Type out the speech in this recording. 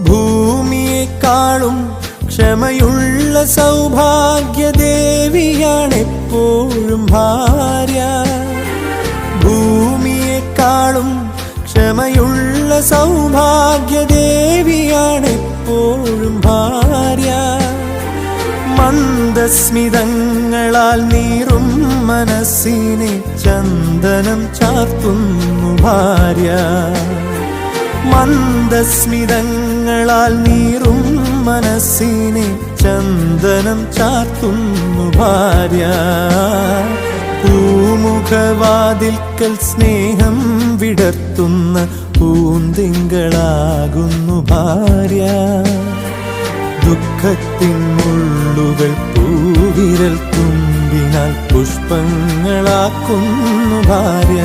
ഭൂമിയെക്കാളും ക്ഷമയുള്ള സൗഭാഗ്യദേവിയാണെപ്പോഴും ഭാര്യ. ഭൂമിയെക്കാളും ക്ഷമയുള്ള സൗഭാഗ്യദേവിയാണെപ്പോഴും ഭാര്യ. മന്ദസ്മിതങ്ങളാൽ നീറും മനസ്സിനെ ചന്ദനം ചാർത്തുന്നു ഭാര്യ. മന്ദസ്മിതങ്ങളാൽ നീറും മനസ്സിനെ ചന്ദനം ചാർത്തുന്നു ഭാര്യ. പൂമുഖവാതിൽക്കൽ സ്നേഹം വിടർത്തുന്ന പൂന്തിങ്കളാകുന്നു ഭാര്യ. ദുഃഖത്തിൻ മുള്ളുകൾ പൂവിരൽ തുമ്പിനാൽ പുഷ്പങ്ങളാക്കുന്നു ഭാര്യ.